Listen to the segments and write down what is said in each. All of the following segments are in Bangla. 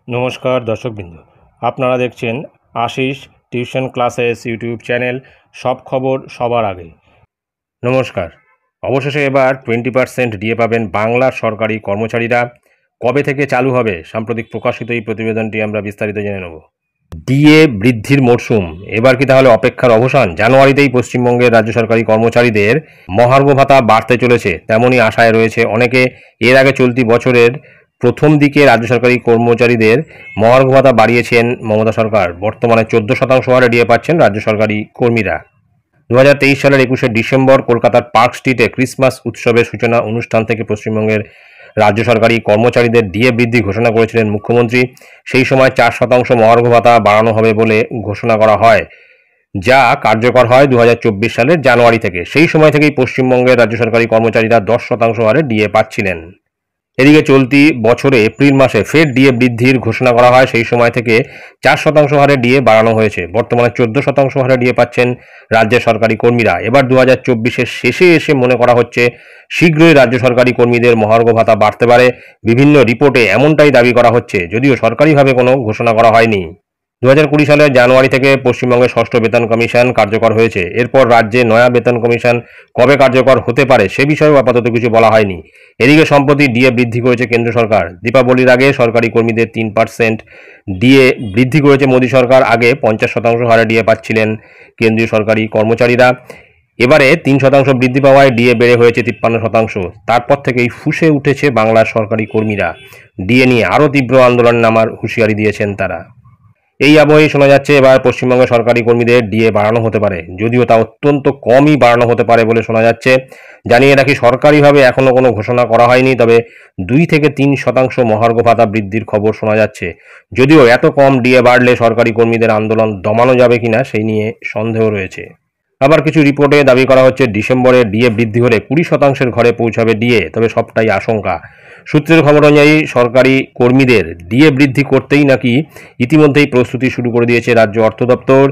নমস্কার দর্শকবৃন্দ, আপনারা দেখছেন Ashish tuition classes YouTube channel. সব খবর সবার আগে। নমস্কার। অবশেষে এবার 20% ডিএ পাবেন বাংলার সরকারি কর্মচারীরা। কবে থেকে চালু হবে? সাম্প্রতিক প্রকাশিত এই প্রতিবেদনটি আমরা বিস্তারিত জেনে নেব। ডিএ বৃদ্ধির মরশুম এবার কি তাহলে অপেক্ষার অবসান? জানুয়ারিতেই পশ্চিমবঙ্গের রাজ্য সরকারি কর্মচারীদের মহার্ঘ ভাতা বাড়তে চলেছে, তেমনই আশায় রয়েছে অনেকে। এর আগে চলতি বছরের প্রথম দিকে রাজ্য সরকারি কর্মচারীদের মহার্ঘ ভাতা বাড়িয়েছেন মমতা সরকার। বর্তমানে 14% হারে ডিএ পাচ্ছেন রাজ্য সরকারি কর্মীরা। 2023 সালের 21শে ডিসেম্বর কলকাতার পার্ক স্ট্রিটে ক্রিসমাস উৎসবের সূচনা অনুষ্ঠান থেকে পশ্চিমবঙ্গের রাজ্য সরকারি কর্মচারীদের ডিএ বৃদ্ধি ঘোষণা করেছিলেন মুখ্যমন্ত্রী। সেই সময় 4% মহার্ঘ ভাতা বাড়ানো হবে বলে ঘোষণা করা হয়, যা কার্যকর হয় 2024 সালের জানুয়ারি থেকে। সেই সময় থেকেই পশ্চিমবঙ্গের রাজ্য সরকারি কর্মচারীরা 10% হারে ডিএ পাচ্ছিলেন। এদিকে চলতি বছরে এপ্রিল মাসে ফের ডিএ বৃদ্ধির ঘোষণা করা হয়। সেই সময় থেকে 4% হারে ডিএ বাড়ানো হয়েছে। বর্তমানে 14% হারে ডিএ পাচ্ছেন রাজ্যের সরকারি কর্মীরা। এবার 2024-এর শেষে এসে মনে করা হচ্ছে শীঘ্রই রাজ্য সরকারি কর্মীদের মহার্ঘ ভাতা বাড়তে পারে। বিভিন্ন রিপোর্টে এমনটাই দাবি করা হচ্ছে, যদিও সরকারিভাবে কোনো ঘোষণা করা হয়নি। 2020 সালের জানুয়ারি থেকে পশ্চিমবঙ্গের ষষ্ঠ বেতন কমিশন কার্যকর হয়েছে। এরপর রাজ্যে নয়া বেতন কমিশন কবে কার্যকর হতে পারে সে বিষয়েও আপাতত কিছু বলা হয়নি। এদিকে সম্প্রতি ডিএ বৃদ্ধি করেছে কেন্দ্র সরকার। দীপাবলির আগে সরকারি কর্মীদের 3% ডিএ বৃদ্ধি করেছে মোদী সরকার। আগে 50% হারে ডিএ পাচ্ছিলেন কেন্দ্রীয় সরকারি কর্মচারীরা। এবারে 3% বৃদ্ধি পাওয়ায় ডিএ বেড়ে হয়েছে 53%। তারপর থেকেই ফুঁসে উঠেছে বাংলার সরকারি কর্মীরা। ডিএ নিয়ে আরও তীব্র আন্দোলন নামার হুঁশিয়ারি দিয়েছেন তারা। এই আবহেই শোনা যাচ্ছে এবার পশ্চিমবঙ্গের সরকারি কর্মীদের ডিএ বাড়ানো হতে পারে, যদিও তা অত্যন্ত কমই বাড়ানো হতে পারে বলে শোনা যাচ্ছে। জানিয়ে রাখি, সরকারিভাবে এখনও কোনো ঘোষণা করা হয়নি, তবে 2 থেকে 3% মহার্ঘ ভাতা বৃদ্ধির খবর শোনা যাচ্ছে। যদিও এত কম ডিএ বাড়লে সরকারি কর্মীদের আন্দোলন দমানো যাবে কিনা সেই নিয়ে সন্দেহ রয়েছে। আবার কিছু রিপোর্টে দাবি করা হচ্ছে ডিসেম্বরে ডিএ বৃদ্ধি হলে 20%-এর ঘরে পৌঁছাবে ডিএ, তবে সবটাই আশঙ্কা। সূত্রের খবর অনুযায়ী সরকারি কর্মীদের ডিএ বৃদ্ধি করতেই নাকি ইতিমধ্যেই প্রস্তুতি শুরু করে দিয়েছে রাজ্য অর্থ দপ্তর।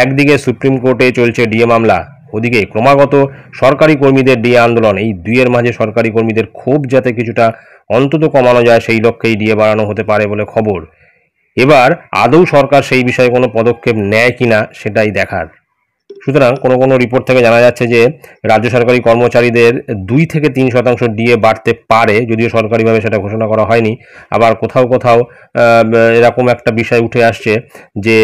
একদিকে সুপ্রিম কোর্টে চলছে ডিএ মামলা, ওদিকে ক্রমাগত সরকারি কর্মীদের ডিএ আন্দোলন। এই দুইয়ের মাঝে সরকারি কর্মীদের ক্ষোভ যাতে কিছুটা অন্তত কমানো যায় সেই লক্ষ্যেই ডিএ বাড়ানো হতে পারে বলে খবর। এবার আদৌ সরকার সেই বিষয়ে কোনো পদক্ষেপ নেয় কিনা সেটাই দেখার। সুতরাং কোনো রিপোর্ট থেকে জানা যাচ্ছে যে রাজ্য সরকারি কর্মচারীদের 2 থেকে 3% ডিএ বাড়তে পারে, যদিও সরকারিভাবে সেটা ঘোষণা করা হয়নি। আবার কোথাও এরকম একটা বিষয় উঠে আসছে যে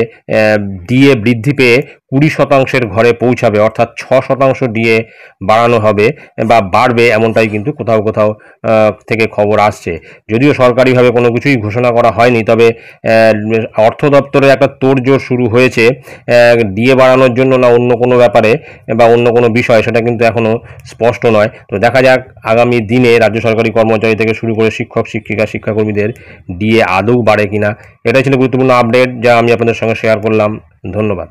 ডিএ বৃদ্ধি পেয়ে 20%-এর ঘরে পৌঁছাবে, অর্থাৎ 6% ডিএ বাড়ানো হবে বা বাড়বে, এমনটাই কিন্তু কোথাও থেকে খবর আসছে। যদিও সরকারিভাবে কোনো কিছুই ঘোষণা করা হয়নি, তবে অর্থ দপ্তরে একটা তোড়জোড় শুরু হয়েছে ডিএ বাড়ানোর জন্য না অন্য কোনো ব্যাপারে বা অন্য কোনো বিষয়, সেটা কিন্তু এখনও স্পষ্ট নয়। তো দেখা যাক আগামী দিনে রাজ্য সরকারি কর্মচারী থেকে শুরু করে শিক্ষক শিক্ষিকা শিক্ষাকর্মীদের ডিএ আদৌ বাড়ে কিনা। এটাই ছিল গুরুত্বপূর্ণ আপডেট যা আমি আপনাদের সঙ্গে শেয়ার করলাম। ধন্যবাদ।